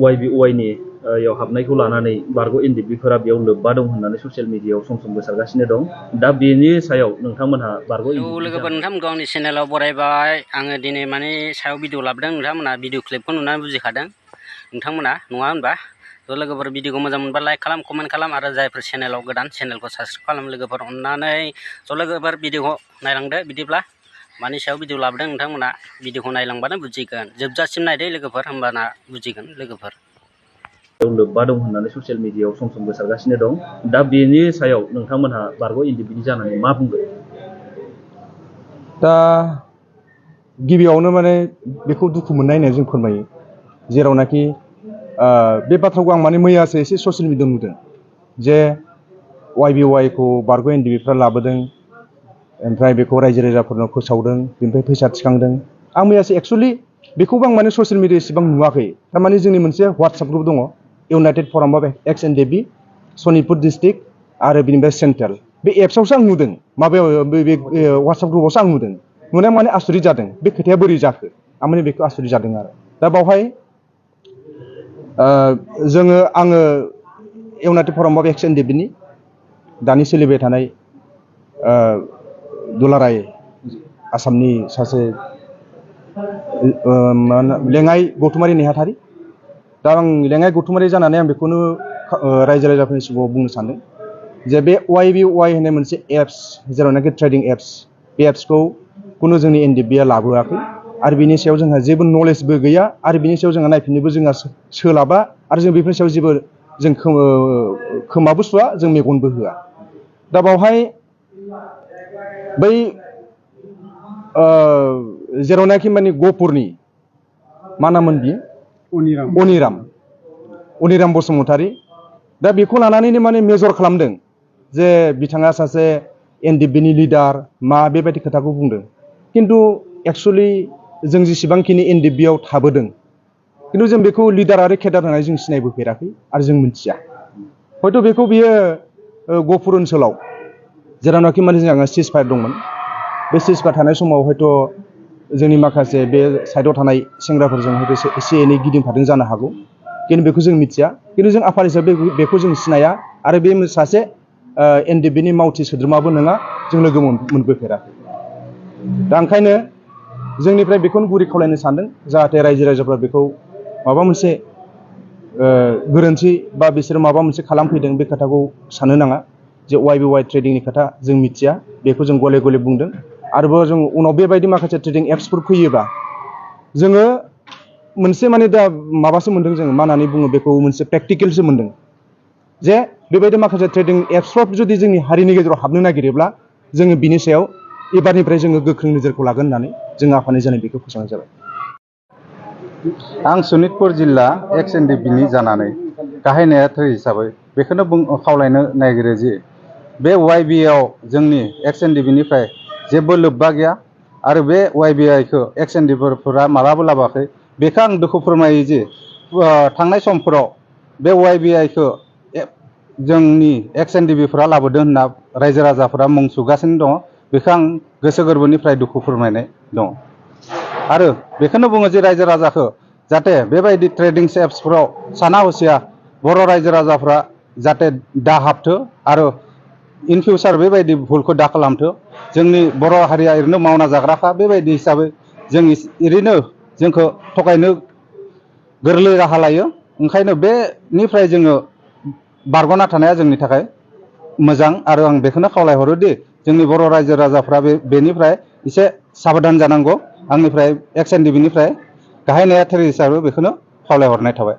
YBY नि याव हाबनायखौ लानानै बारग' एनडिबिफोरा बेयाव लोब्बा दं होननानै ससियेल मिडियायाव सम सम गोसारगासिनो दं। दा बेनि सायाव नोंथांमोनहा बारग' एनडिबि लोगोफोर नोंथांमोनखौ आंनि चेनेलाव बरायबाय। आङो दिनै माने सायाव भिडिअ लाबोदों। नोंथांमोना भिडिअ क्लिपखौ नुनानै बुजिखादों नोंथांमोना नङा होनबा? थ' लोगोफोर भिडिअखौ मोजां मोनबा लाइक खालाम, कमेन्ट खालाम आरो जायफोर चेनेलाव गोदान चेनेलखौ साबस्क्राइब खालाम लोगोफोर अननानै। थ' लोगोफोर भिडिअखौ नायलांदो बिदिब्ला मानि सायाव भिडिअ लाबोदों नोंथांमोना भिडिअखौ नायलांबानो बुजिगोन। जोबजासिम नायदो लोगोफोर होमबाना बुजिगोन लोगोफोर। लोब्बा दं होननानै ससियेल मिडियायाव सम सम गोसारगासिनो दं। दा बेनि सायाव नोंथांमोनहा बारग' एनडिबिनि जानानै मा बुंगोन? दा गिबियावनो माने बेखौ दुखु मोननाय होननानै जों फोरमायो। जेरावनाखि बे बाथ्राखौ आं माने मैयासो एसे ससियेल मिडियायाव नुदों जे YBY खौ बारग' एनडिबिफ्रा लाबोदों, ओमफ्राय बेखौ रायजो राजाफोरनाव फोसावदों, बेनिफ्राय फैसा थिखांदों। आं मैयासो एक्सुवेलि बेखौबो आं माने ससियेल मिडिया एसेबां नुवाखै। थारमाने जोंनि मोनसे WhatsApp ग्रुप दङ, united forum of ex NDB Sonitpur district आरो बिनिफ्राय सेन्ट्रेल। बे एप्सआवसो आं नुदों, माबायाव बे WhatsApp ग्रुपआवसो आं नुदों। नुनाया माने आसरित जादों, बे खोथाया बोरै जाखो आं माने बेखौ आसरित जादों आरो। दा बावहाय आङो इउनाइटेड फराम अफ एक्स एनडिबिनि दानि सोलिबाय थानाय दुलाराय आसामनि सासे लेङाइ गौथुमारि नेहाथारि। दा आं लेङाइ गौथुमारि जानानै आं बेखौनो रायजो राजाफोरनि सिगाङाव बुंनो सानदों जे बे YBY होननाय मोनसे एप्स, जेरावनाखि ट्रेडिं एप्स, बे एप्सखौ खुनु जोंनि एनडिबिआ लाबोआखै आरो बिनि सायाव जोंहा जेबो नलेजबो गैया आरो बिनि सायाव जोंहा नायफिननोबो जोंहा सोलाबा आरो जों बेफोरनि सायाव जेबो जों खोमाबो सुवा, जों मेगनबो होआ। दा बावहाय बै जेरावनाखि माने गहपुरनि मा नाममोन बियो? अनिराम बसुमतारी। दा बेखौ लानानैनो माने मेजर खालामदों जे बिथाङा सासे एनडिबिनि लिडार मा बेबायदि खोथाखौ बुंदों। खिन्थु एक्सुवेलि जों जेसेबांखिनि एनडिबिआव थाबोदों, खिन्थु जों बेखौ लिडार आरो केडार होननानै जों सिनायबोफेराखै आरो जों मिथिया। हयथ' बेखौ बियो गहपुर ओनसोलाव जेरावनाखि माने जोंहा सिजफायार दंमोन, बे सिजफायार थानाय समाव हयथ' जोंनि माखासे बे साइडआव थानाय सेंग्राफोरजों हयथ' एसे एनै गिदिंफादों जानो हागौ, खिन्थु बेखौ जों मिथिया। खिन्थु जों आफाद हिसाबै बेखौ जों सिनाया आरो बे सासे एनडिबिनि मावथि सोद्रोमाबो नङा, जों लोगो मोनबोफेराखै। दा ओंखायनो जोंनिफ्राय बेखौनो गुरै खावलायनो सानदों जाहाथे रायजो राजाफ्रा बेखौ माबा मोनसे गोरोन्थि बा बिसोर माबा मोनसे खालामफैदों बे खोथाखौ साननो नाङा। जे YBY ट्रेडिंनि खोथा जों मिथिया, बेखौ जों गले गले बुंदों। आरोबाव जों उनाव बेबायदि माखासे ट्रेडिं एप्सफोर फैयोबा जोङो मोनसे माने दा माबासो मोनदों, जोङो मा होननानै बुङो बेखौ, मोनसे प्रेक्टिकेलसो मोनदों जे बेबायदि माखासे ट्रेडिं एप्सफ्रा जुदि जोंनि हारिनि गेजेराव हाबनो नागिरोब्ला जोङो बिनि सायाव एबारनिफ्राय जोङो गोख्रों नोजोरखौ लागोन होननानै जों आफादनि जानाय बेखौ फोसावनाय जाबाय। आं सनितपुर जिल्ला एक्स एनडिबिनि जानानै गाहाय नेहाथारि हिसाबै बेखौनो खावलायनो नागिरो जे बे YBआव जोंनि एक्स एनडिबिनिफ्राय जेबो लोब्बा गैया आरो बे YBखौ एक्स एनडिबिफोरा मालाबो लाबोआखै। बेखौ आं दुखु फोरमायो जे थांनाय समफोराव बे YBखौ जोंनि एक्स एनडिबिफोरा लाबोदों होनना रायजो राजाफोरा मुं सुगासिनो दङ। बेखौ आं गोसो गोरबोनिफ्राय दुखु फोरमायनाय दङ आरो बेखौनो बुङो जे रायजो राजाखौ जाहाथे बेबायदि ट्रेडिं एप्सफोराव साना हसिया बर' रायजो राजाफ्रा जाहाथे दा हाबथो आरो इन फिउचार बेबायदि भुलखौ दा खालामथो। जोंनि बर' हारिया ओरैनो मावना जाग्राखा, बेबायदि हिसाबै जों ओरैनो जोंखौ थगायनो गोरलै राहा लायो। ओंखायनो बेनिफ्राय जोङो बारग'ना थानाया जोंनि थाखाय मोजां आरो आं बेखौनो खावलायहरो दि जोंनि बर' रायजो राजाफ्रा बेनिफ्राय एसे साबधान जानांगौ। आंनिफ्राय एक्स एनडिबिनिफ्राय गाहाय नेहाथारि हिसाबै बेखौनो खावलायहरनाय थाबाय।